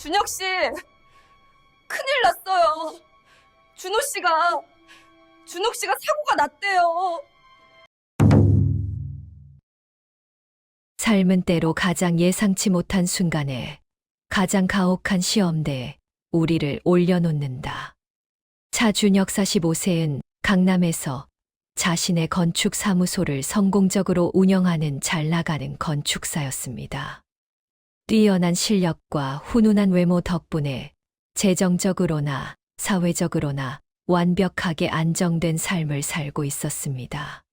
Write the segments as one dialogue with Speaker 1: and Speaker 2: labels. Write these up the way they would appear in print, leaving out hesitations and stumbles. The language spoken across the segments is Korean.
Speaker 1: 준혁 씨, 큰일 났어요. 준호 씨가 사고가 났대요.
Speaker 2: 삶은 때로 가장 예상치 못한 순간에 가장 가혹한 시험대에 우리를 올려놓는다. 차준혁 45세는 강남에서 자신의 건축 사무소를 성공적으로 운영하는 잘 나가는 건축사였습니다. 뛰어난 실력과 훈훈한 외모 덕분에 재정적으로나 사회적으로나 완벽하게 안정된 삶을 살고 있었습니다.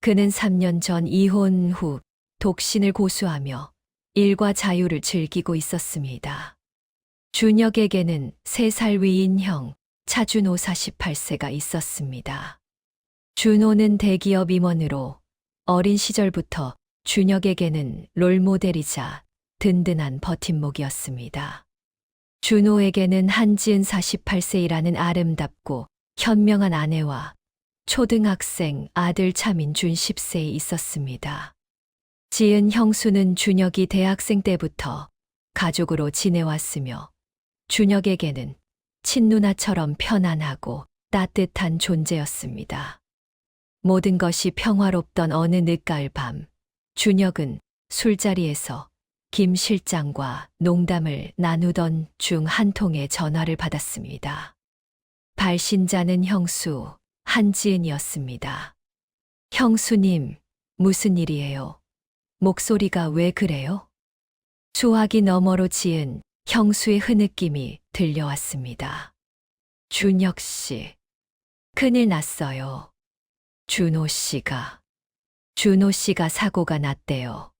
Speaker 2: 그는 3년 전 이혼 후 독신을 고수하며 일과 자유를 즐기고 있었습니다. 준혁에게는 3살 위인 형 차준호 48세가 있었습니다. 준호는 대기업 임원으로 어린 시절부터 준혁에게는 롤모델이자 든든한 버팀목이었습니다. 준호에게는 한지은 48세이라는 아름답고 현명한 아내와 초등학생 아들 차민준 10세에 있었습니다. 지은 형수는 준혁이 대학생 때부터 가족으로 지내왔으며 준혁에게는 친누나처럼 편안하고 따뜻한 존재였습니다. 모든 것이 평화롭던 어느 늦가을 밤, 준혁은 술자리에서 김 실장과 농담을 나누던 중 한 통의 전화를 받았습니다. 발신자는 형수 한지은이었습니다. 형수님, 무슨 일이에요? 목소리가 왜 그래요? 수화기 너머로 지은 형수의 흐느낌이 들려왔습니다. 준혁 씨, 큰일 났어요. 준호 씨가 사고가 났대요.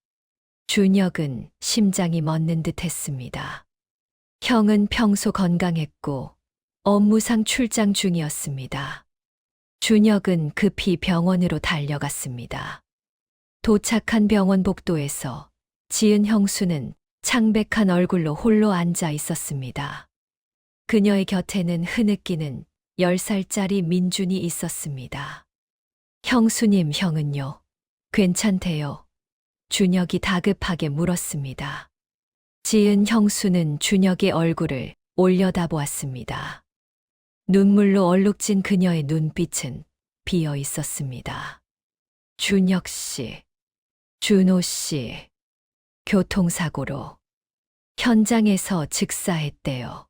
Speaker 2: 준혁은 심장이 멎는 듯 했습니다. 형은 평소 건강했고 업무상 출장 중이었습니다. 준혁은 급히 병원으로 달려갔습니다. 도착한 병원 복도에서 지은 형수는 창백한 얼굴로 홀로 앉아 있었습니다. 그녀의 곁에는 흐느끼는 10살짜리 민준이 있었습니다. 형수님, 형은요? 괜찮대요. 준혁이 다급하게 물었습니다. 지은 형수는 준혁의 얼굴을 올려다보았습니다. 눈물로 얼룩진 그녀의 눈빛은 비어 있었습니다. 준혁 씨, 준호 씨, 교통사고로 현장에서 즉사했대요.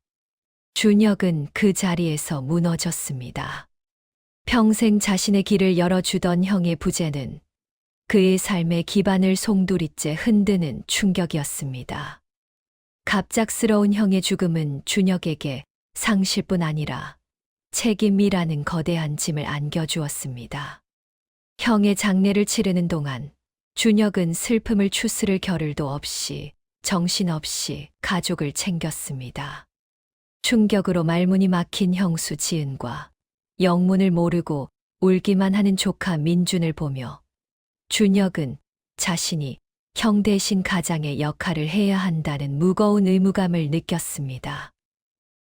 Speaker 2: 준혁은 그 자리에서 무너졌습니다. 평생 자신의 길을 열어주던 형의 부재는 그의 삶의 기반을 송두리째 흔드는 충격이었습니다. 갑작스러운 형의 죽음은 준혁에게 상실뿐 아니라 책임이라는 거대한 짐을 안겨주었습니다. 형의 장례를 치르는 동안 준혁은 슬픔을 추스를 겨를도 없이 정신없이 가족을 챙겼습니다. 충격으로 말문이 막힌 형수 지은과 영문을 모르고 울기만 하는 조카 민준을 보며 준혁은 자신이 형 대신 가장의 역할을 해야 한다는 무거운 의무감을 느꼈습니다.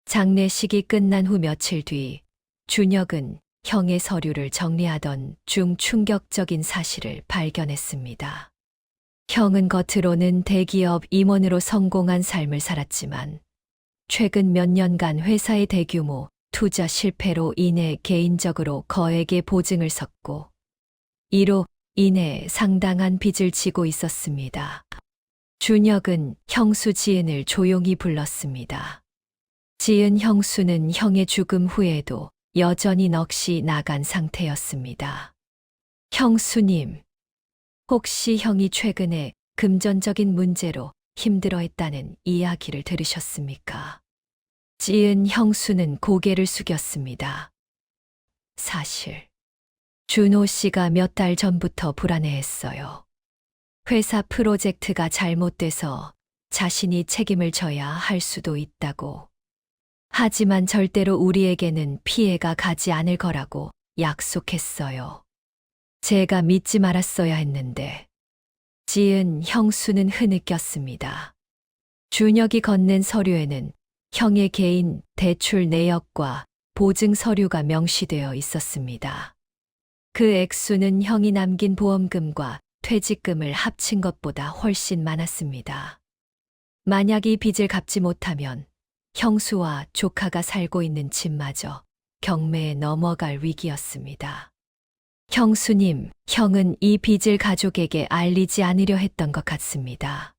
Speaker 2: 장례식이 끝난 후 며칠 뒤 준혁은 형의 서류를 정리하던 중 충격적인 사실을 발견했습니다. 형은 겉으로는 대기업 임원으로 성공한 삶을 살았지만 최근 몇 년간 회사의 대규모 투자 실패로 인해 개인적으로 거액의 보증을 섰고 이로 인해 상당한 빚을 지고 있었습니다. 준혁은 형수 지은을 조용히 불렀습니다. 지은 형수는 형의 죽음 후에도 여전히 넋이 나간 상태였습니다. 형수님, 혹시 형이 최근에 금전적인 문제로 힘들어했다는 이야기를 들으셨습니까? 지은 형수는 고개를 숙였습니다. 사실 준호 씨가 몇 달 전부터 불안해했어요. 회사 프로젝트가 잘못돼서 자신이 책임을 져야 할 수도 있다고. 하지만 절대로 우리에게는 피해가 가지 않을 거라고 약속했어요. 제가 믿지 말았어야 했는데. 지은 형수는 흐느꼈습니다. 준혁이 건넨 서류에는 형의 개인 대출 내역과 보증 서류가 명시되어 있었습니다. 그 액수는 형이 남긴 보험금과 퇴직금을 합친 것보다 훨씬 많았습니다. 만약 이 빚을 갚지 못하면 형수와 조카가 살고 있는 집마저 경매에 넘어갈 위기였습니다. 형수님, 형은 이 빚을 가족에게 알리지 않으려 했던 것 같습니다.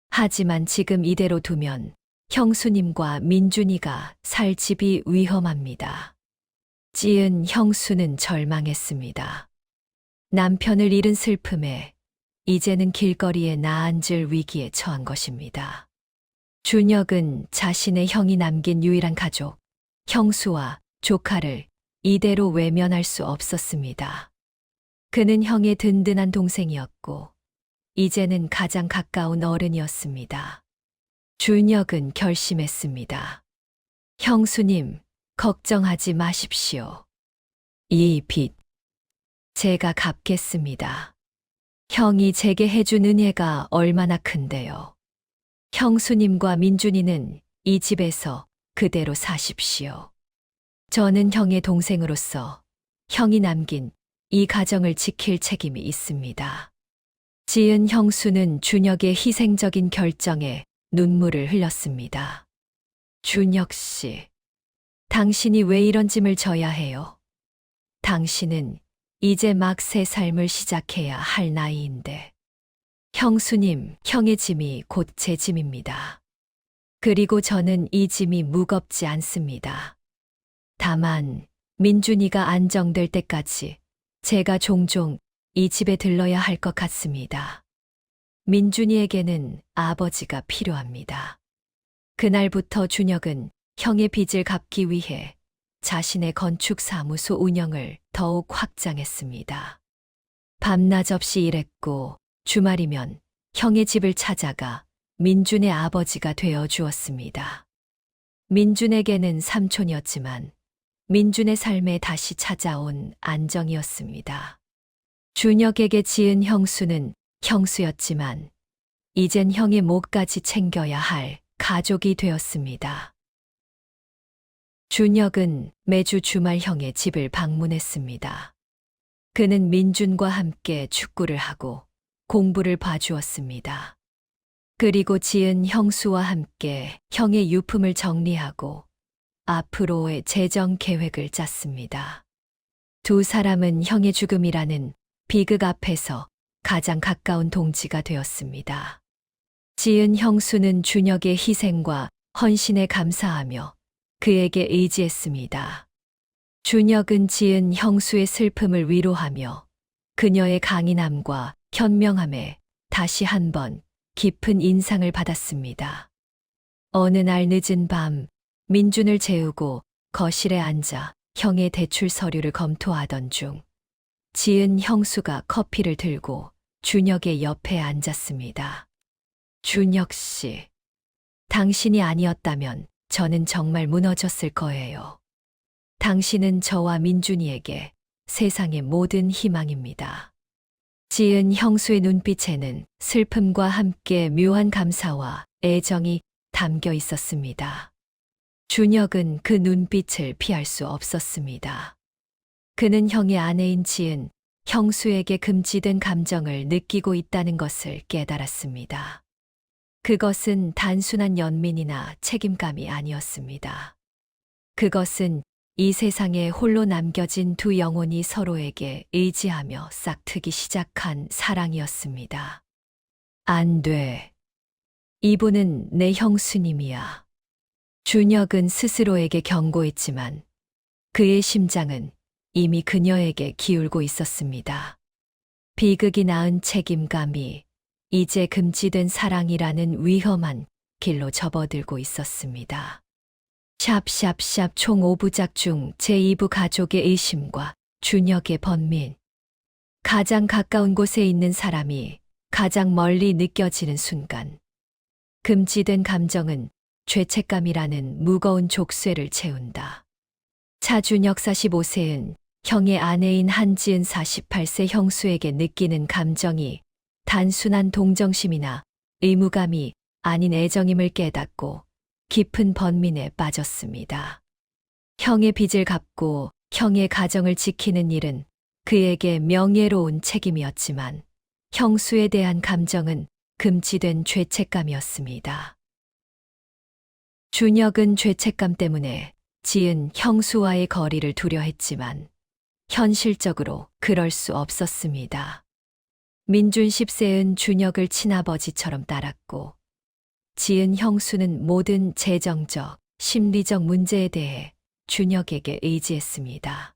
Speaker 2: 하지만 지금 이대로 두면 형수님과 민준이가 살 집이 위험합니다. 지은 형수는 절망했습니다. 남편을 잃은 슬픔에 이제는 길거리에 나앉을 위기에 처한 것입니다. 준혁은 자신의 형이 남긴 유일한 가족, 형수와 조카를 이대로 외면할 수 없었습니다. 그는 형의 든든한 동생이었고, 이제는 가장 가까운 어른이었습니다. 준혁은 결심했습니다. 형수님, 걱정하지 마십시오. 이 빚, 제가 갚겠습니다. 형이 제게 해준 은혜가 얼마나 큰데요. 형수님과 민준이는 이 집에서 그대로 사십시오. 저는 형의 동생으로서 형이 남긴 이 가정을 지킬 책임이 있습니다. 지은 형수는 준혁의 희생적인 결정에 눈물을 흘렸습니다. 준혁 씨, 당신이 왜 이런 짐을 져야 해요? 당신은 이제 막 새 삶을 시작해야 할 나이인데. 형수님, 형의 짐이 곧 제 짐입니다. 그리고 저는 이 짐이 무겁지 않습니다. 다만 민준이가 안정될 때까지 제가 종종 이 집에 들러야 할 것 같습니다. 민준이에게는 아버지가 필요합니다. 그날부터 준혁은 형의 빚을 갚기 위해 자신의 건축사무소 운영을 더욱 확장했습니다. 밤낮 없이 일했고 주말이면 형의 집을 찾아가 민준의 아버지가 되어 주었습니다. 민준에게는 삼촌이었지만 민준의 삶에 다시 찾아온 안정이었습니다. 준혁에게 지은 형수는 형수였지만 이젠 형의 목까지 챙겨야 할 가족이 되었습니다. 준혁은 매주 주말 형의 집을 방문했습니다. 그는 민준과 함께 축구를 하고 공부를 봐주었습니다. 그리고 지은 형수와 함께 형의 유품을 정리하고 앞으로의 재정 계획을 짰습니다. 두 사람은 형의 죽음이라는 비극 앞에서 가장 가까운 동지가 되었습니다. 지은 형수는 준혁의 희생과 헌신에 감사하며 그에게 의지했습니다. 준혁은 지은 형수의 슬픔을 위로하며 그녀의 강인함과 현명함에 다시 한번 깊은 인상을 받았습니다. 어느 날 늦은 밤, 민준을 재우고 거실에 앉아 형의 대출 서류를 검토하던 중 지은 형수가 커피를 들고 준혁의 옆에 앉았습니다. 준혁 씨, 당신이 아니었다면 저는 정말 무너졌을 거예요. 당신은 저와 민준이에게 세상의 모든 희망입니다. 지은 형수의 눈빛에는 슬픔과 함께 묘한 감사와 애정이 담겨 있었습니다. 준혁은 그 눈빛을 피할 수 없었습니다. 그는 형의 아내인 지은 형수에게 금지된 감정을 느끼고 있다는 것을 깨달았습니다. 그것은 단순한 연민이나 책임감이 아니었습니다. 그것은 이 세상에 홀로 남겨진 두 영혼이 서로에게 의지하며 싹트기 시작한 사랑이었습니다. 안 돼. 이분은 내 형수님이야. 준혁은 스스로에게 경고했지만 그의 심장은 이미 그녀에게 기울고 있었습니다. 비극이 낳은 책임감이 이제 금지된 사랑이라는 위험한 길로 접어들고 있었습니다. 샵샵샵 총 5부작 중 제2부 가족의 의심과 준혁의 번민. 가장 가까운 곳에 있는 사람이 가장 멀리 느껴지는 순간. 금지된 감정은 죄책감이라는 무거운 족쇄를 채운다. 차준혁 45세은 형의 아내인 한지은 48세 형수에게 느끼는 감정이 단순한 동정심이나 의무감이 아닌 애정임을 깨닫고 깊은 번민에 빠졌습니다. 형의 빚을 갚고 형의 가정을 지키는 일은 그에게 명예로운 책임이었지만 형수에 대한 감정은 금지된 죄책감이었습니다. 준혁은 죄책감 때문에 지은 형수와의 거리를 두려했지만 현실적으로 그럴 수 없었습니다. 민준 10세은 준혁을 친아버지처럼 따랐고 지은 형수는 모든 재정적, 심리적 문제에 대해 준혁에게 의지했습니다.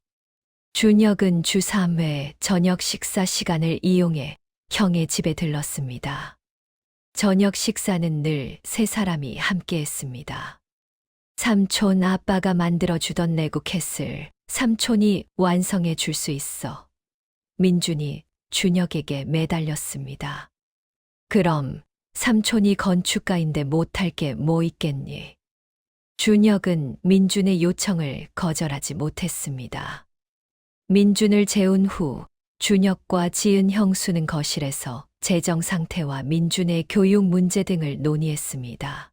Speaker 2: 준혁은 주 3회 저녁 식사 시간을 이용해 형의 집에 들렀습니다. 저녁 식사는 늘 세 사람이 함께 했습니다. 삼촌 아빠가 만들어주던 레고 캐슬, 삼촌이 완성해 줄 수 있어. 민준이 준혁에게 매달렸습니다. 그럼 삼촌이 건축가인데 못할 게 뭐 있겠니? 준혁은 민준의 요청을 거절하지 못했습니다. 민준을 재운 후 준혁과 지은 형수는 거실에서 재정 상태와 민준의 교육 문제 등을 논의했습니다.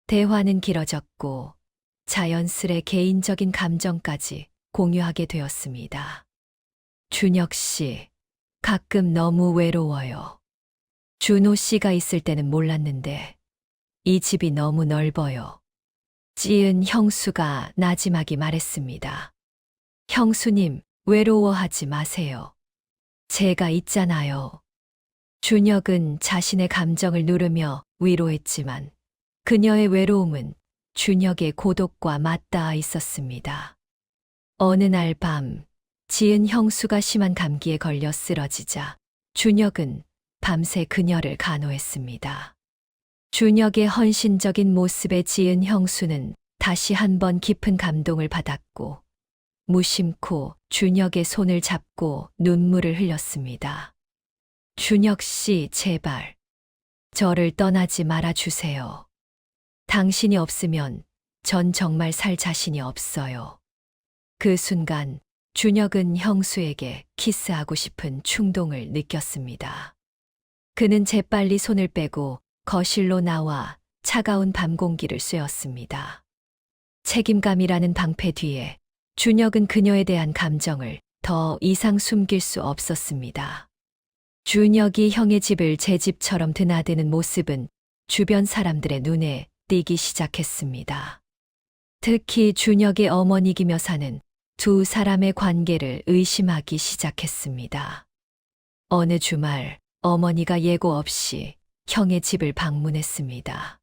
Speaker 2: 대화는 길어졌고 자연스레 개인적인 감정까지 공유하게 되었습니다. 준혁 씨, 가끔 너무 외로워요. 준호 씨가 있을 때는 몰랐는데 이 집이 너무 넓어요. 지은 형수가 나지막이 말했습니다. 형수님, 외로워하지 마세요. 제가 있잖아요. 준혁은 자신의 감정을 누르며 위로했지만 그녀의 외로움은 준혁의 고독과 맞닿아 있었습니다. 어느 날 밤, 지은 형수가 심한 감기에 걸려 쓰러지자 준혁은 밤새 그녀를 간호했습니다. 준혁의 헌신적인 모습에 지은 형수는 다시 한번 깊은 감동을 받았고 무심코 준혁의 손을 잡고 눈물을 흘렸습니다. 준혁 씨, 제발 저를 떠나지 말아주세요. 당신이 없으면 전 정말 살 자신이 없어요. 그 순간 준혁은 형수에게 키스하고 싶은 충동을 느꼈습니다. 그는 재빨리 손을 빼고 거실로 나와 차가운 밤 공기를 쐬었습니다. 책임감이라는 방패 뒤에 준혁은 그녀에 대한 감정을 더 이상 숨길 수 없었습니다. 준혁이 형의 집을 제 집처럼 드나드는 모습은 주변 사람들의 눈에 띄기 시작했습니다. 특히 준혁의 어머니 김여사는 두 사람의 관계를 의심하기 시작했습니다. 어느 주말 어머니가 예고 없이 형의 집을 방문했습니다.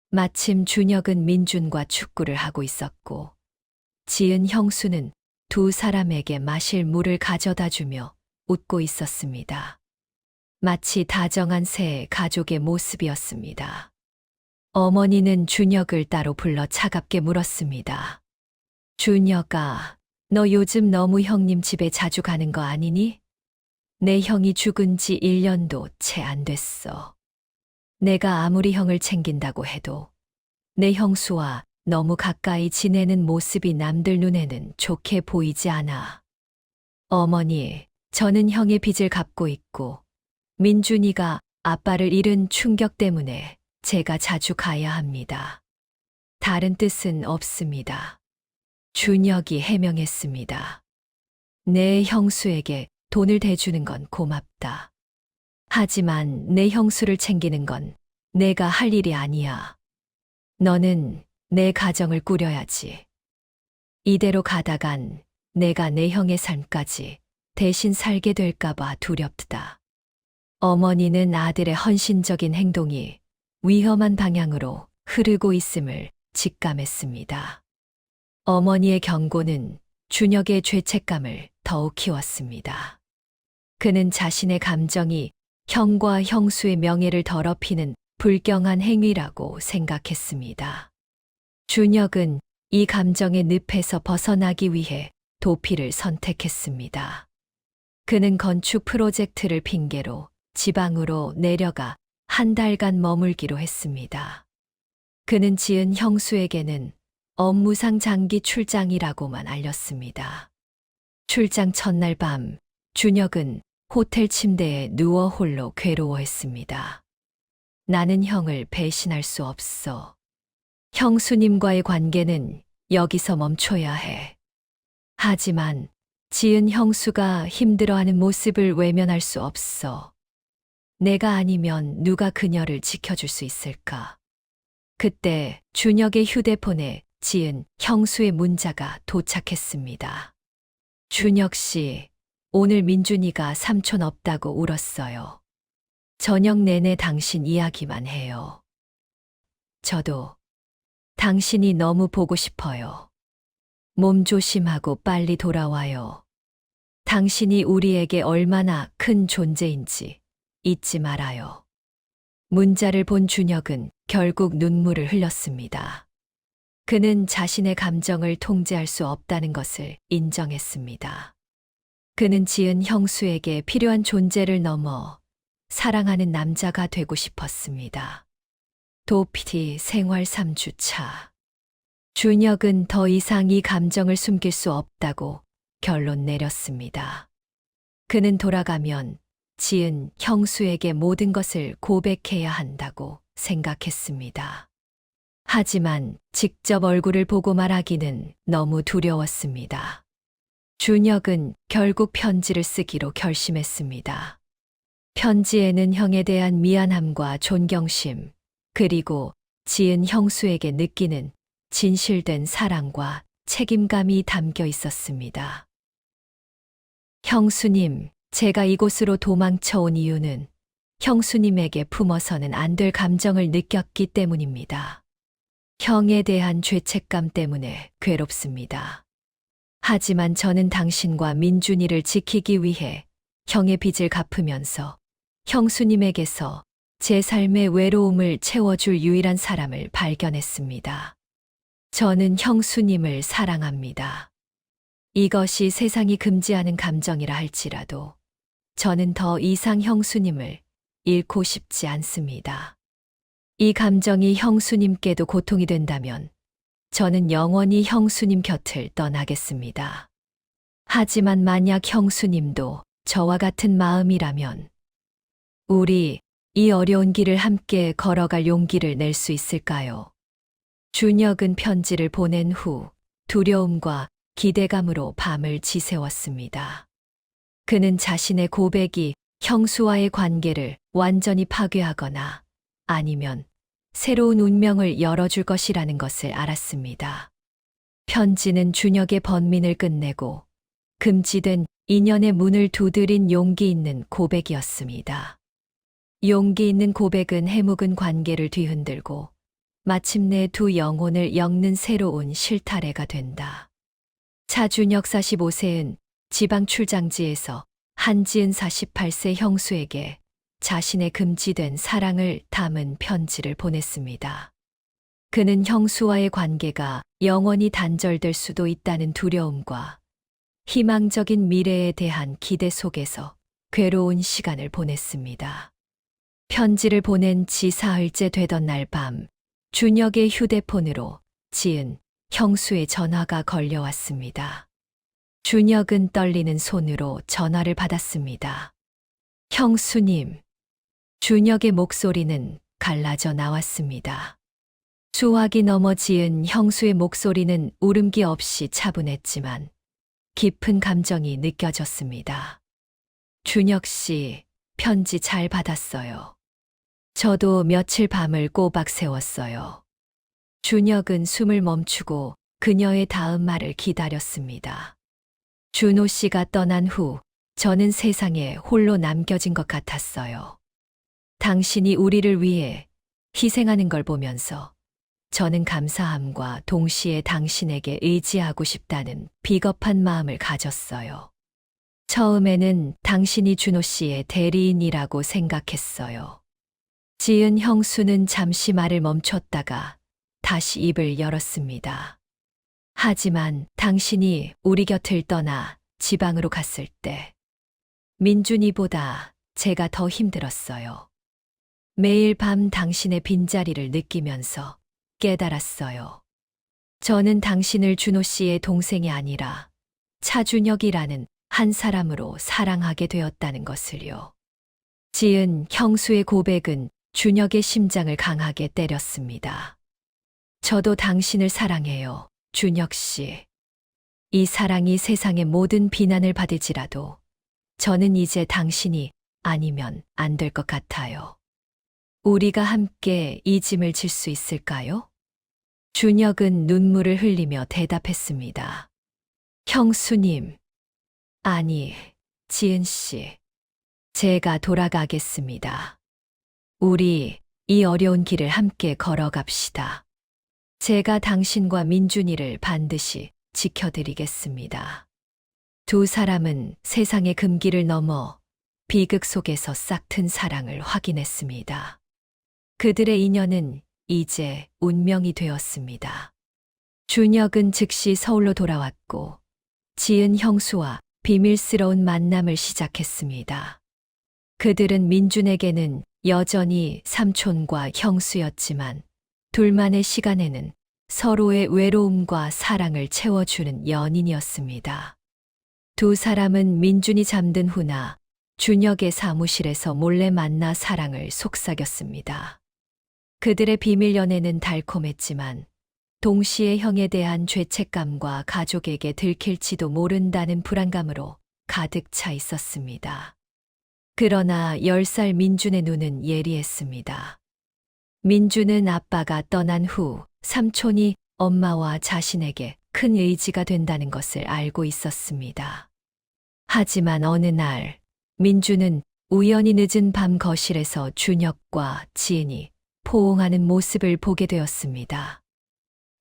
Speaker 2: 마침 준혁은 민준과 축구를 하고 있었고 지은 형수는 두 사람에게 마실 물을 가져다 주며 웃고 있었습니다. 마치 다정한 새 가족의 모습이었습니다. 어머니는 준혁을 따로 불러 차갑게 물었습니다. 준혁아, 너 요즘 너무 형님 집에 자주 가는 거 아니니? 내 형이 죽은 지 1년도 채 안 됐어. 내가 아무리 형을 챙긴다고 해도 내 형수와 너무 가까이 지내는 모습이 남들 눈에는 좋게 보이지 않아. 어머니, 저는 형의 빚을 갚고 있고 민준이가 아빠를 잃은 충격 때문에 제가 자주 가야 합니다. 다른 뜻은 없습니다. 준혁이 해명했습니다. 내 형수에게 돈을 대주는 건 고맙다. 하지만 내 형수를 챙기는 건 내가 할 일이 아니야. 너는 내 가정을 꾸려야지. 이대로 가다간 내가 내 형의 삶까지 대신 살게 될까봐 두렵다. 어머니는 아들의 헌신적인 행동이 위험한 방향으로 흐르고 있음을 직감했습니다. 어머니의 경고는 준혁의 죄책감을 더욱 키웠습니다. 그는 자신의 감정이 형과 형수의 명예를 더럽히는 불경한 행위라고 생각했습니다. 준혁은 이 감정의 늪에서 벗어나기 위해 도피를 선택했습니다. 그는 건축 프로젝트를 핑계로 지방으로 내려가 한 달간 머물기로 했습니다. 그는 지은 형수에게는 업무상 장기 출장이라고만 알렸습니다. 출장 첫날 밤, 준혁은 호텔 침대에 누워 홀로 괴로워했습니다. 나는 형을 배신할 수 없어. 형수님과의 관계는 여기서 멈춰야 해. 하지만 지은 형수가 힘들어하는 모습을 외면할 수 없어. 내가 아니면 누가 그녀를 지켜줄 수 있을까? 그때 준혁의 휴대폰에 지은 형수의 문자가 도착했습니다. 준혁 씨, 오늘 민준이가 삼촌 없다고 울었어요. 저녁 내내 당신 이야기만 해요. 저도 당신이 너무 보고 싶어요. 몸 조심하고 빨리 돌아와요. 당신이 우리에게 얼마나 큰 존재인지 잊지 말아요. 문자를 본 준혁은 결국 눈물을 흘렸습니다. 그는 자신의 감정을 통제할 수 없다는 것을 인정했습니다. 그는 지은 형수에게 필요한 존재를 넘어 사랑하는 남자가 되고 싶었습니다. 도피디 생활 3주차. 준혁은 더 이상 이 감정을 숨길 수 없다고 결론 내렸습니다. 그는 돌아가면 지은 형수에게 모든 것을 고백해야 한다고 생각했습니다. 하지만 직접 얼굴을 보고 말하기는 너무 두려웠습니다. 준혁은 결국 편지를 쓰기로 결심했습니다. 편지에는 형에 대한 미안함과 존경심, 그리고 지은 형수에게 느끼는 진실된 사랑과 책임감이 담겨 있었습니다. 형수님, 제가 이곳으로 도망쳐 온 이유는 형수님에게 품어서는 안 될 감정을 느꼈기 때문입니다. 형에 대한 죄책감 때문에 괴롭습니다. 하지만 저는 당신과 민준이를 지키기 위해 형의 빚을 갚으면서 형수님에게서 제 삶의 외로움을 채워줄 유일한 사람을 발견했습니다. 저는 형수님을 사랑합니다. 이것이 세상이 금지하는 감정이라 할지라도 저는 더 이상 형수님을 잃고 싶지 않습니다. 이 감정이 형수님께도 고통이 된다면 저는 영원히 형수님 곁을 떠나겠습니다. 하지만 만약 형수님도 저와 같은 마음이라면 우리 이 어려운 길을 함께 걸어갈 용기를 낼 수 있을까요? 준혁은 편지를 보낸 후 두려움과 기대감으로 밤을 지새웠습니다. 그는 자신의 고백이 형수와의 관계를 완전히 파괴하거나 아니면 새로운 운명을 열어줄 것이라는 것을 알았습니다. 편지는 준혁의 번민을 끝내고 금지된 인연의 문을 두드린 용기 있는 고백이었습니다. 용기 있는 고백은 해묵은 관계를 뒤흔들고 마침내 두 영혼을 엮는 새로운 실타래가 된다. 차준혁 45세는 지방 출장지에서 한지은 48세 형수에게 자신의 금지된 사랑을 담은 편지를 보냈습니다. 그는 형수와의 관계가 영원히 단절될 수도 있다는 두려움과 희망적인 미래에 대한 기대 속에서 괴로운 시간을 보냈습니다. 편지를 보낸 지 사흘째 되던 날 밤, 준혁의 휴대폰으로 지은 형수의 전화가 걸려왔습니다. 준혁은 떨리는 손으로 전화를 받았습니다. 형수님. 준혁의 목소리는 갈라져 나왔습니다. 수화기 넘어 지은 형수의 목소리는 울음기 없이 차분했지만 깊은 감정이 느껴졌습니다. 준혁 씨, 편지 잘 받았어요. 저도 며칠 밤을 꼬박 새웠어요. 준혁은 숨을 멈추고 그녀의 다음 말을 기다렸습니다. 준호 씨가 떠난 후 저는 세상에 홀로 남겨진 것 같았어요. 당신이 우리를 위해 희생하는 걸 보면서 저는 감사함과 동시에 당신에게 의지하고 싶다는 비겁한 마음을 가졌어요. 처음에는 당신이 준호 씨의 대리인이라고 생각했어요. 지은 형수는 잠시 말을 멈췄다가 다시 입을 열었습니다. 하지만 당신이 우리 곁을 떠나 지방으로 갔을 때 민준이보다 제가 더 힘들었어요. 매일 밤 당신의 빈자리를 느끼면서 깨달았어요. 저는 당신을 준호 씨의 동생이 아니라 차준혁이라는 한 사람으로 사랑하게 되었다는 것을요. 지은 형수의 고백은 준혁의 심장을 강하게 때렸습니다. 저도 당신을 사랑해요, 준혁 씨. 이 사랑이 세상의 모든 비난을 받을지라도 저는 이제 당신이 아니면 안 될 것 같아요. 우리가 함께 이 짐을 질 수 있을까요? 준혁은 눈물을 흘리며 대답했습니다. 형수님, 아니, 지은 씨, 제가 돌아가겠습니다. 우리 이 어려운 길을 함께 걸어갑시다. 제가 당신과 민준이를 반드시 지켜드리겠습니다. 두 사람은 세상의 금기를 넘어 비극 속에서 싹튼 사랑을 확인했습니다. 그들의 인연은 이제 운명이 되었습니다. 준혁은 즉시 서울로 돌아왔고 지은 형수와 비밀스러운 만남을 시작했습니다. 그들은 민준에게는 여전히 삼촌과 형수였지만 둘만의 시간에는 서로의 외로움과 사랑을 채워주는 연인이었습니다. 두 사람은 민준이 잠든 후나 준혁의 사무실에서 몰래 만나 사랑을 속삭였습니다. 그들의 비밀 연애는 달콤했지만 동시에 형에 대한 죄책감과 가족에게 들킬지도 모른다는 불안감으로 가득 차 있었습니다. 그러나 10살 민준의 눈은 예리했습니다. 민준은 아빠가 떠난 후 삼촌이 엄마와 자신에게 큰 의지가 된다는 것을 알고 있었습니다. 하지만 어느 날 민준은 우연히 늦은 밤 거실에서 준혁과 지은이 포옹하는 모습을 보게 되었습니다.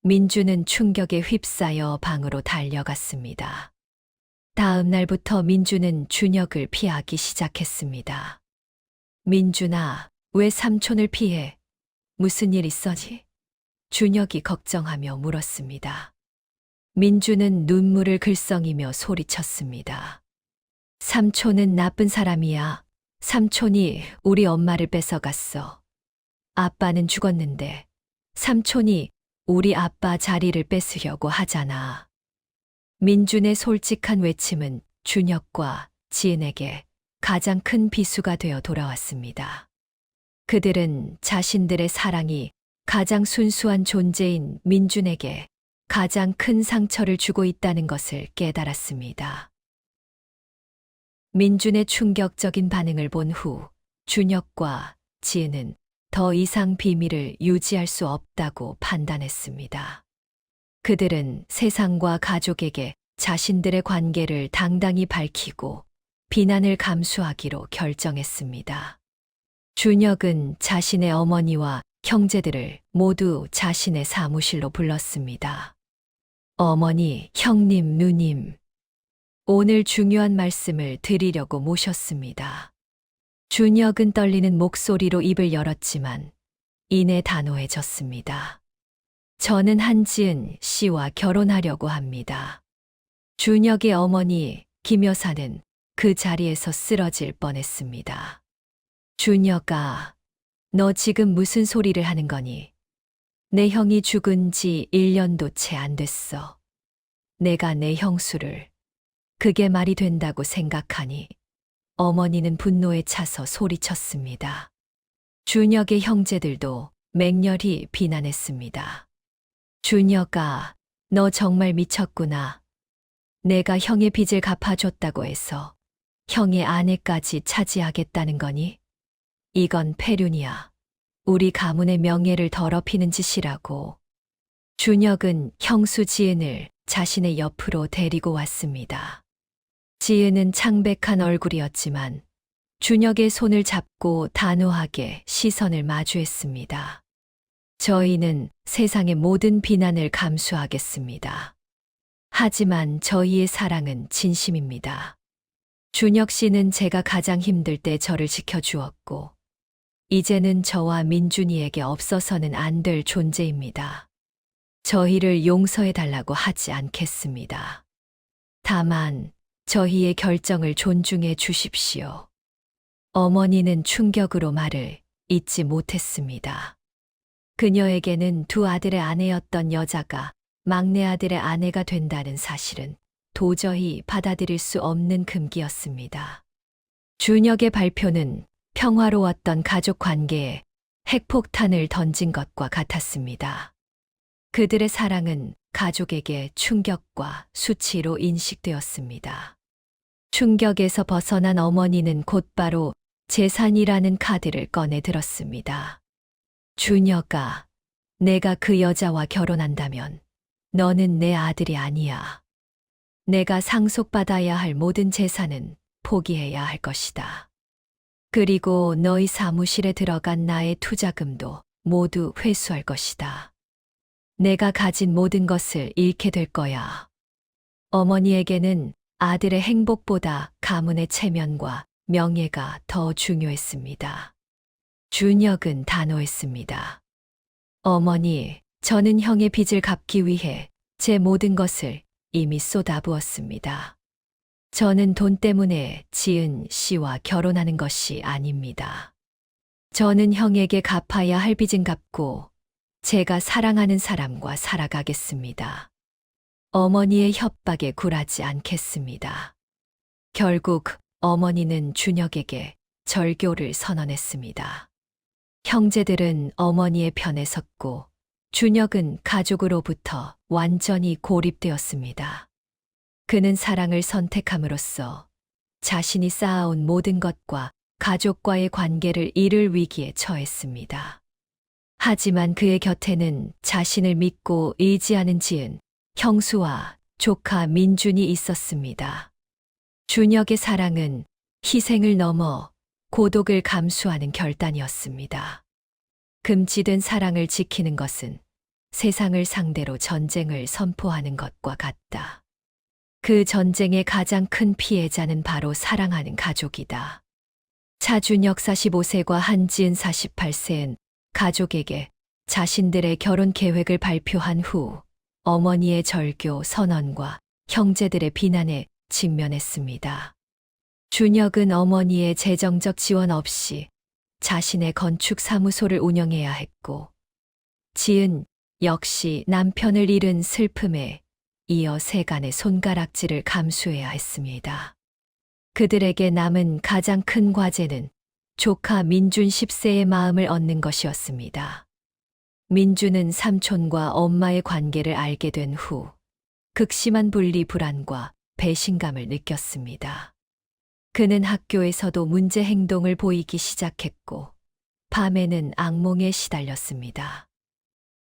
Speaker 2: 민준은 충격에 휩싸여 방으로 달려갔습니다. 다음 날부터 민준은 준혁을 피하기 시작했습니다. 민준아, 왜 삼촌을 피해? 무슨 일 있어지? 준혁이 걱정하며 물었습니다. 민준은 눈물을 글썽이며 소리쳤습니다. 삼촌은 나쁜 사람이야. 삼촌이 우리 엄마를 뺏어갔어. 아빠는 죽었는데 삼촌이 우리 아빠 자리를 뺏으려고 하잖아. 민준의 솔직한 외침은 준혁과 지은에게 가장 큰 비수가 되어 돌아왔습니다. 그들은 자신들의 사랑이 가장 순수한 존재인 민준에게 가장 큰 상처를 주고 있다는 것을 깨달았습니다. 민준의 충격적인 반응을 본 후 준혁과 지은은 더 이상 비밀을 유지할 수 없다고 판단했습니다. 그들은 세상과 가족에게 자신들의 관계를 당당히 밝히고 비난을 감수하기로 결정했습니다. 준혁은 자신의 어머니와 형제들을 모두 자신의 사무실로 불렀습니다. 어머니, 형님, 누님, 오늘 중요한 말씀을 드리려고 모셨습니다. 준혁은 떨리는 목소리로 입을 열었지만 이내 단호해졌습니다. 저는 한지은 씨와 결혼하려고 합니다. 준혁의 어머니 김 여사는 그 자리에서 쓰러질 뻔했습니다. 준혁아, 너 지금 무슨 소리를 하는 거니? 내 형이 죽은 지 1년도 채 안 됐어. 내가 내 형수를 그게 말이 된다고 생각하니? 어머니는 분노에 차서 소리쳤습니다. 준혁의 형제들도 맹렬히 비난했습니다. 준혁아, 너 정말 미쳤구나. 내가 형의 빚을 갚아줬다고 해서 형의 아내까지 차지하겠다는 거니? 이건 폐륜이야. 우리 가문의 명예를 더럽히는 짓이라고. 준혁은 형수 지은을 자신의 옆으로 데리고 왔습니다. 지은은 창백한 얼굴이었지만 준혁의 손을 잡고 단호하게 시선을 마주했습니다. 저희는 세상의 모든 비난을 감수하겠습니다. 하지만 저희의 사랑은 진심입니다. 준혁 씨는 제가 가장 힘들 때 저를 지켜주었고, 이제는 저와 민준이에게 없어서는 안 될 존재입니다. 저희를 용서해달라고 하지 않겠습니다. 다만, 저희의 결정을 존중해 주십시오. 어머니는 충격으로 말을 잇지 못했습니다. 그녀에게는 두 아들의 아내였던 여자가 막내 아들의 아내가 된다는 사실은 도저히 받아들일 수 없는 금기였습니다. 준혁의 발표는 평화로웠던 가족 관계에 핵폭탄을 던진 것과 같았습니다. 그들의 사랑은 가족에게 충격과 수치로 인식되었습니다. 충격에서 벗어난 어머니는 곧바로 재산이라는 카드를 꺼내 들었습니다. 준혁아, 내가 그 여자와 결혼한다면 너는 내 아들이 아니야. 내가 상속받아야 할 모든 재산은 포기해야 할 것이다. 그리고 너희 사무실에 들어간 나의 투자금도 모두 회수할 것이다. 내가 가진 모든 것을 잃게 될 거야. 어머니에게는 아들의 행복보다 가문의 체면과 명예가 더 중요했습니다. 준혁은 단호했습니다. 어머니, 저는 형의 빚을 갚기 위해 제 모든 것을 이미 쏟아부었습니다. 저는 돈 때문에 지은 씨와 결혼하는 것이 아닙니다. 저는 형에게 갚아야 할 빚은 갚고 제가 사랑하는 사람과 살아가겠습니다. 어머니의 협박에 굴하지 않겠습니다. 결국 어머니는 준혁에게 절교를 선언했습니다. 형제들은 어머니의 편에 섰고 준혁은 가족으로부터 완전히 고립되었습니다. 그는 사랑을 선택함으로써 자신이 쌓아온 모든 것과 가족과의 관계를 잃을 위기에 처했습니다. 하지만 그의 곁에는 자신을 믿고 의지하는 지은 형수와 조카 민준이 있었습니다. 준혁의 사랑은 희생을 넘어 고독을 감수하는 결단이었습니다. 금지된 사랑을 지키는 것은 세상을 상대로 전쟁을 선포하는 것과 같다. 그 전쟁의 가장 큰 피해자는 바로 사랑하는 가족이다. 차준혁 45세와 한지은 48세는 가족에게 자신들의 결혼 계획을 발표한 후 어머니의 절교 선언과 형제들의 비난에 직면했습니다. 준혁은 어머니의 재정적 지원 없이 자신의 건축 사무소를 운영해야 했고, 지은 역시 남편을 잃은 슬픔에 이어 세간의 손가락질을 감수해야 했습니다. 그들에게 남은 가장 큰 과제는 조카 민준 10세의 마음을 얻는 것이었습니다. 민준은 삼촌과 엄마의 관계를 알게 된 후 극심한 분리 불안과 배신감을 느꼈습니다. 그는 학교에서도 문제 행동을 보이기 시작했고 밤에는 악몽에 시달렸습니다.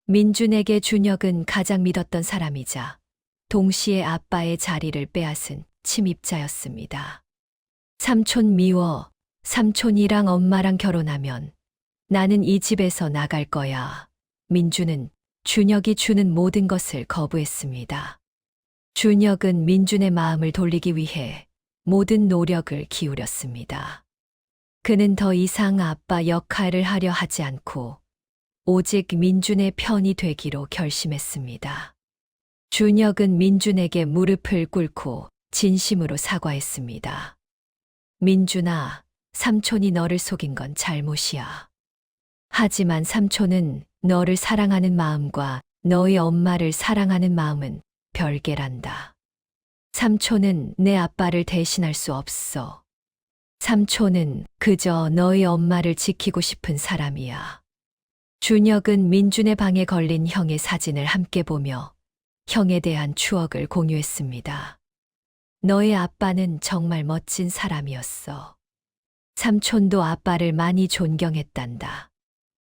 Speaker 2: 민준에게 준혁은 가장 믿었던 사람이자 동시에 아빠의 자리를 빼앗은 침입자였습니다. 삼촌 미워. 삼촌이랑 엄마랑 결혼하면 나는 이 집에서 나갈 거야. 민준은 준혁이 주는 모든 것을 거부했습니다. 준혁은 민준의 마음을 돌리기 위해 모든 노력을 기울였습니다. 그는 더 이상 아빠 역할을 하려 하지 않고 오직 민준의 편이 되기로 결심했습니다. 준혁은 민준에게 무릎을 꿇고 진심으로 사과했습니다. 민준아, 삼촌이 너를 속인 건 잘못이야. 하지만 삼촌은 너를 사랑하는 마음과 너의 엄마를 사랑하는 마음은 별개란다. 삼촌은 내 아빠를 대신할 수 없어. 삼촌은 그저 너의 엄마를 지키고 싶은 사람이야. 준혁은 민준의 방에 걸린 형의 사진을 함께 보며 형에 대한 추억을 공유했습니다. 너의 아빠는 정말 멋진 사람이었어. 삼촌도 아빠를 많이 존경했단다.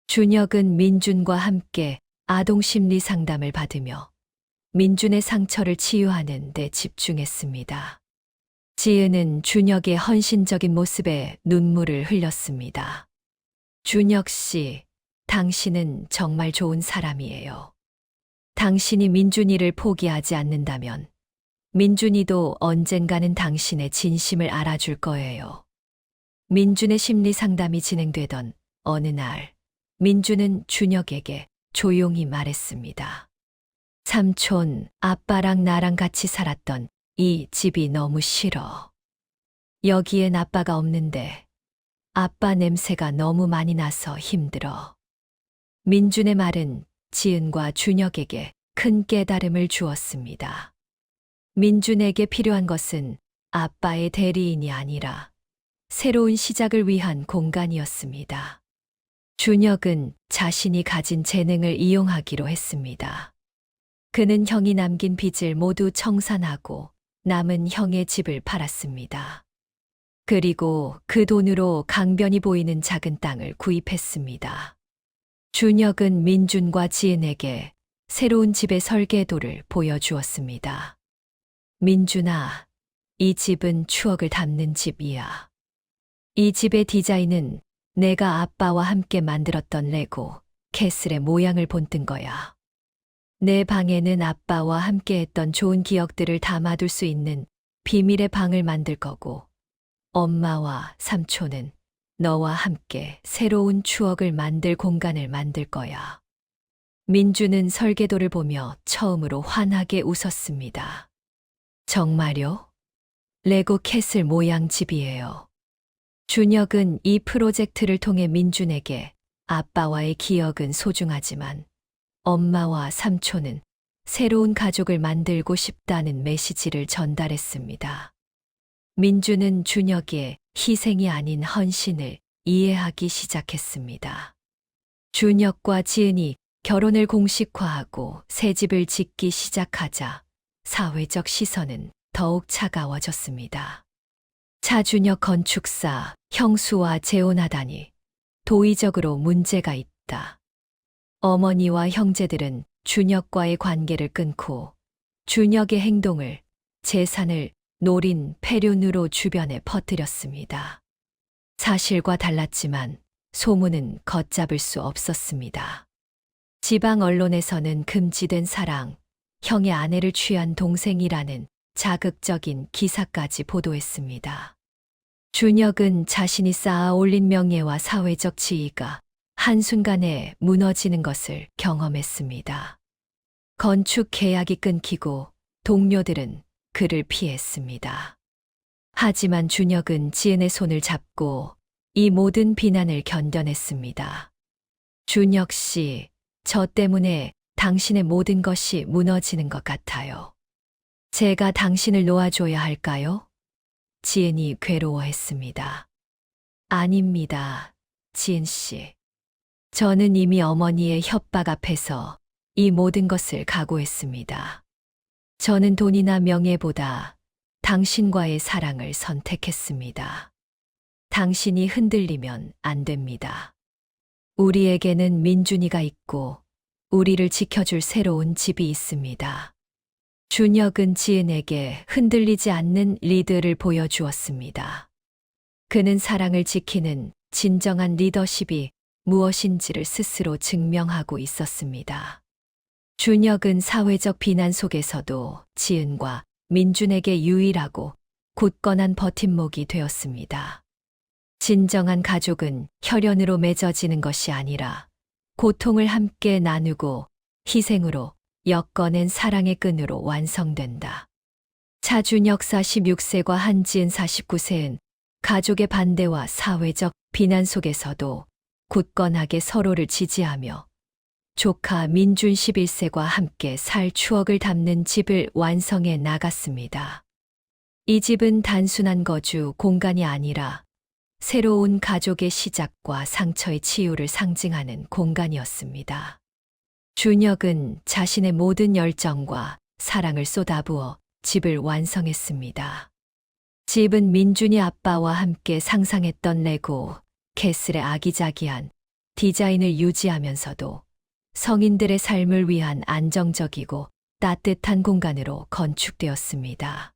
Speaker 2: 준혁은 민준과 함께 아동심리 상담을 받으며 민준의 상처를 치유하는 데 집중했습니다. 지은은 준혁의 헌신적인 모습에 눈물을 흘렸습니다. 준혁 씨, 당신은 정말 좋은 사람이에요. 당신이 민준이를 포기하지 않는다면 민준이도 언젠가는 당신의 진심을 알아줄 거예요. 민준의 심리 상담이 진행되던 어느 날, 민준은 준혁에게 조용히 말했습니다. 삼촌, 아빠랑 나랑 같이 살았던 이 집이 너무 싫어. 여기엔 아빠가 없는데 아빠 냄새가 너무 많이 나서 힘들어. 민준의 말은 지은과 준혁에게 큰 깨달음을 주었습니다. 민준에게 필요한 것은 아빠의 대리인이 아니라 새로운 시작을 위한 공간이었습니다. 준혁은 자신이 가진 재능을 이용하기로 했습니다. 그는 형이 남긴 빚을 모두 청산하고 남은 형의 집을 팔았습니다. 그리고 그 돈으로 강변이 보이는 작은 땅을 구입했습니다. 준혁은 민준과 지은에게 새로운 집의 설계도를 보여주었습니다. 민준아, 이 집은 추억을 담는 집이야. 이 집의 디자인은 내가 아빠와 함께 만들었던 레고 캐슬의 모양을 본뜬 거야. 내 방에는 아빠와 함께 했던 좋은 기억들을 담아둘 수 있는 비밀의 방을 만들 거고, 엄마와 삼촌은 너와 함께 새로운 추억을 만들 공간을 만들 거야. 민주는 설계도를 보며 처음으로 환하게 웃었습니다. 정말요? 레고 캐슬 모양 집이에요. 준혁은 이 프로젝트를 통해 민준에게 아빠와의 기억은 소중하지만 엄마와 삼촌은 새로운 가족을 만들고 싶다는 메시지를 전달했습니다. 민준은 준혁의 희생이 아닌 헌신을 이해하기 시작했습니다. 준혁과 지은이 결혼을 공식화하고 새 집을 짓기 시작하자 사회적 시선은 더욱 차가워졌습니다. 차준혁 건축사, 형수와 재혼하다니 도의적으로 문제가 있다. 어머니와 형제들은 준혁과의 관계를 끊고 준혁의 행동을 재산을 노린 폐륜으로 주변에 퍼뜨렸습니다. 사실과 달랐지만 소문은 걷잡을 수 없었습니다. 지방 언론에서는 금지된 사랑, 형의 아내를 취한 동생이라는 자극적인 기사까지 보도했습니다. 준혁은 자신이 쌓아 올린 명예와 사회적 지위가 한순간에 무너지는 것을 경험했습니다. 건축 계약이 끊기고 동료들은 그를 피했습니다. 하지만 준혁은 지은의 손을 잡고 이 모든 비난을 견뎌냈습니다. 준혁 씨, 저 때문에 당신의 모든 것이 무너지는 것 같아요. 제가 당신을 놓아줘야 할까요? 지은이 괴로워했습니다. 아닙니다, 지은 씨. 저는 이미 어머니의 협박 앞에서 이 모든 것을 각오했습니다. 저는 돈이나 명예보다 당신과의 사랑을 선택했습니다. 당신이 흔들리면 안 됩니다. 우리에게는 민준이가 있고 우리를 지켜줄 새로운 집이 있습니다. 준혁은 지은에게 흔들리지 않는 리드를 보여주었습니다. 그는 사랑을 지키는 진정한 리더십이 무엇인지를 스스로 증명하고 있었습니다. 준혁은 사회적 비난 속에서도 지은과 민준에게 유일하고 굳건한 버팀목이 되었습니다. 진정한 가족은 혈연으로 맺어지는 것이 아니라 고통을 함께 나누고 희생으로 엮어낸 사랑의 끈으로 완성된다. 차준혁 46세과 한지은 49세는 가족의 반대와 사회적 비난 속에서도 굳건하게 서로를 지지하며 조카 민준 11세과 함께 살 추억을 담는 집을 완성해 나갔습니다. 이 집은 단순한 거주 공간이 아니라 새로운 가족의 시작과 상처의 치유를 상징하는 공간이었습니다. 준혁은 자신의 모든 열정과 사랑을 쏟아부어 집을 완성했습니다. 집은 민준이 아빠와 함께 상상했던 레고 캐슬의 아기자기한 디자인을 유지하면서도 성인들의 삶을 위한 안정적이고 따뜻한 공간으로 건축되었습니다.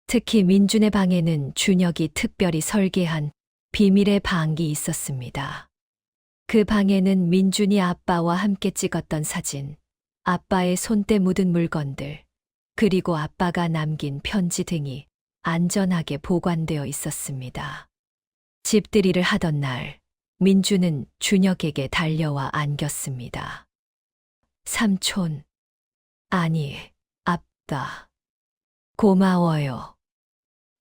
Speaker 2: 특히 민준의 방에는 준혁이 특별히 설계한 비밀의 방이 있었습니다. 그 방에는 민준이 아빠와 함께 찍었던 사진, 아빠의 손때 묻은 물건들, 그리고 아빠가 남긴 편지 등이 안전하게 보관되어 있었습니다. 집들이를 하던 날, 민준은 준혁에게 달려와 안겼습니다. 삼촌, 아니, 아빠. 고마워요.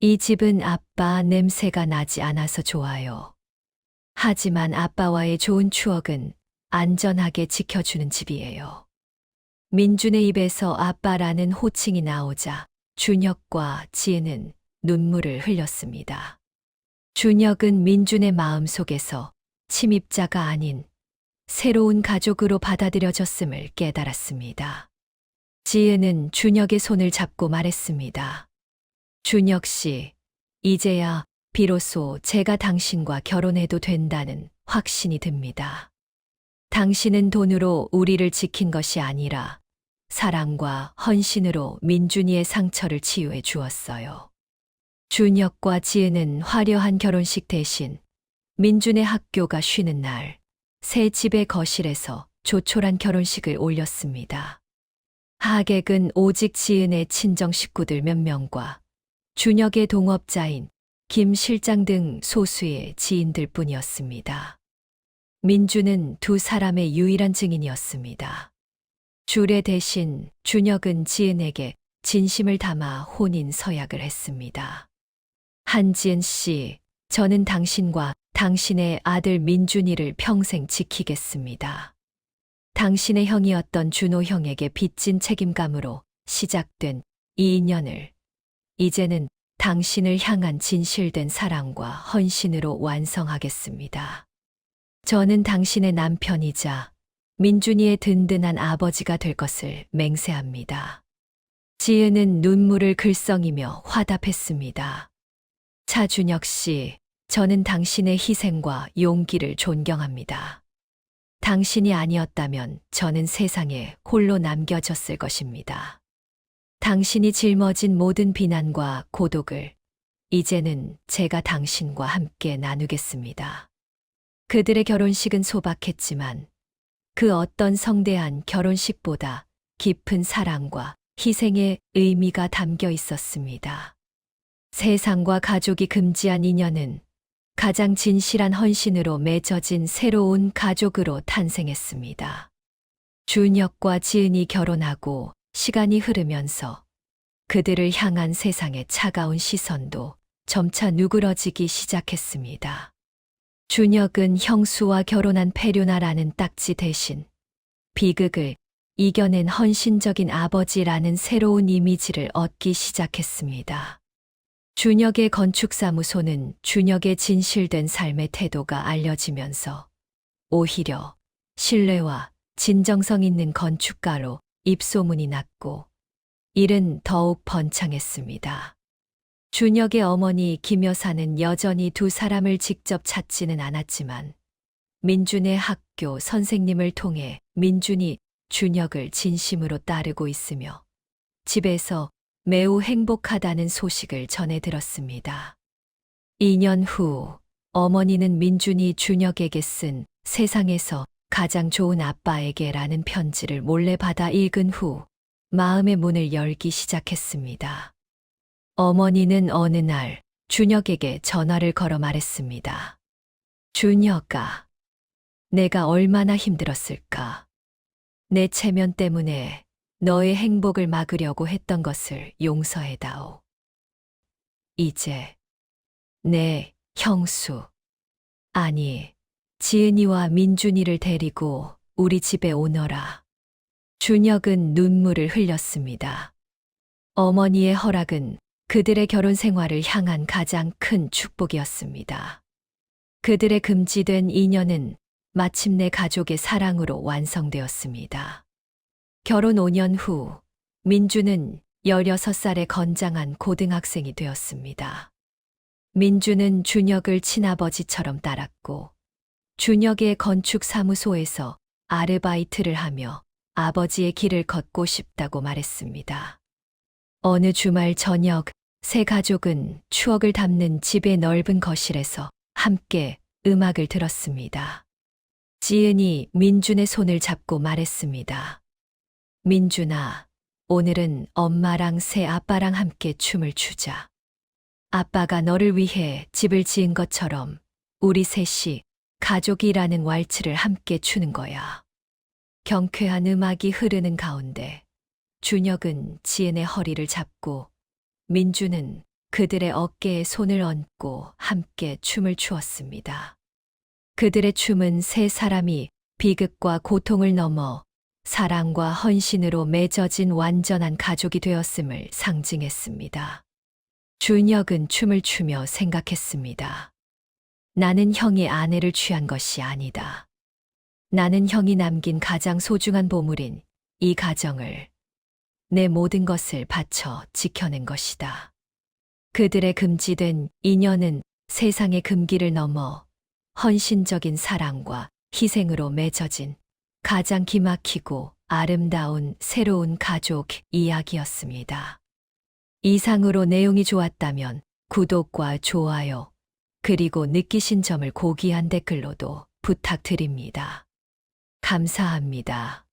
Speaker 2: 이 집은 아빠 냄새가 나지 않아서 좋아요. 하지만 아빠와의 좋은 추억은 안전하게 지켜주는 집이에요. 민준의 입에서 아빠라는 호칭이 나오자 준혁과 지은은 눈물을 흘렸습니다. 준혁은 민준의 마음 속에서 침입자가 아닌 새로운 가족으로 받아들여졌음을 깨달았습니다. 지은은 준혁의 손을 잡고 말했습니다. 준혁 씨, 이제야 비로소 제가 당신과 결혼해도 된다는 확신이 듭니다. 당신은 돈으로 우리를 지킨 것이 아니라 사랑과 헌신으로 민준이의 상처를 치유해 주었어요. 준혁과 지은은 화려한 결혼식 대신 민준의 학교가 쉬는 날, 새 집의 거실에서 조촐한 결혼식을 올렸습니다. 하객은 오직 지은의 친정 식구들 몇 명과 준혁의 동업자인 김 실장 등 소수의 지인들 뿐이었습니다. 민준은 두 사람의 유일한 증인이었습니다. 주례 대신 준혁은 지은에게 진심을 담아 혼인 서약을 했습니다. 한지은 씨, 저는 당신과 당신의 아들 민준이를 평생 지키겠습니다. 당신의 형이었던 준호 형에게 빚진 책임감으로 시작된 이 인연을 이제는 당신을 향한 진실된 사랑과 헌신으로 완성하겠습니다. 저는 당신의 남편이자 민준이의 든든한 아버지가 될 것을 맹세합니다. 지은은 눈물을 글썽이며 화답했습니다. 차준혁 씨, 저는 당신의 희생과 용기를 존경합니다. 당신이 아니었다면 저는 세상에 홀로 남겨졌을 것입니다. 당신이 짊어진 모든 비난과 고독을 이제는 제가 당신과 함께 나누겠습니다. 그들의 결혼식은 소박했지만 그 어떤 성대한 결혼식보다 깊은 사랑과 희생의 의미가 담겨 있었습니다. 세상과 가족이 금지한 인연은 가장 진실한 헌신으로 맺어진 새로운 가족으로 탄생했습니다. 준혁과 지은이 결혼하고 시간이 흐르면서 그들을 향한 세상의 차가운 시선도 점차 누그러지기 시작했습니다. 준혁은 형수와 결혼한 폐륜아라는 딱지 대신 비극을 이겨낸 헌신적인 아버지라는 새로운 이미지를 얻기 시작했습니다. 준혁의 건축사무소는 준혁의 진실된 삶의 태도가 알려지면서 오히려 신뢰와 진정성 있는 건축가로 입소문이 났고 일은 더욱 번창했습니다. 준혁의 어머니 김 여사는 여전히 두 사람을 직접 찾지는 않았지만 민준의 학교 선생님을 통해 민준이 준혁을 진심으로 따르고 있으며 집에서 매우 행복하다는 소식을 전해 들었습니다. 2년 후 어머니는 민준이 준혁에게 쓴 세상에서 가장 좋은 아빠에게라는 편지를 몰래 받아 읽은 후 마음의 문을 열기 시작했습니다. 어머니는 어느 날 준혁에게 전화를 걸어 말했습니다. 준혁아, 내가 얼마나 힘들었을까. 내 체면 때문에 너의 행복을 막으려고 했던 것을 용서해다오. 이제 내 형수, 아니 지은이와 민준이를 데리고 우리 집에 오너라. 준혁은 눈물을 흘렸습니다. 어머니의 허락은 그들의 결혼 생활을 향한 가장 큰 축복이었습니다. 그들의 금지된 인연은 마침내 가족의 사랑으로 완성되었습니다. 결혼 5년 후 민주는 16살의 건장한 고등학생이 되었습니다. 민주는 준혁을 친아버지처럼 따랐고 준혁의 건축사무소에서 아르바이트를 하며 아버지의 길을 걷고 싶다고 말했습니다. 어느 주말 저녁 세 가족은 추억을 담는 집의 넓은 거실에서 함께 음악을 들었습니다. 지은이 민준의 손을 잡고 말했습니다. 민준아, 오늘은 엄마랑 새 아빠랑 함께 춤을 추자. 아빠가 너를 위해 집을 지은 것처럼 우리 셋이 가족이라는 왈츠를 함께 추는 거야. 경쾌한 음악이 흐르는 가운데 준혁은 지은의 허리를 잡고 민주는 그들의 어깨에 손을 얹고 함께 춤을 추었습니다. 그들의 춤은 세 사람이 비극과 고통을 넘어 사랑과 헌신으로 맺어진 완전한 가족이 되었음을 상징했습니다. 준혁은 춤을 추며 생각했습니다. 나는 형의 아내를 취한 것이 아니다. 나는 형이 남긴 가장 소중한 보물인 이 가정을, 내 모든 것을 바쳐 지켜낸 것이다. 그들의 금지된 인연은 세상의 금기를 넘어 헌신적인 사랑과 희생으로 맺어진 가장 기막히고 아름다운 새로운 가족 이야기였습니다. 이상으로 내용이 좋았다면 구독과 좋아요, 그리고 느끼신 점을 고귀한 댓글로도 부탁드립니다. 감사합니다.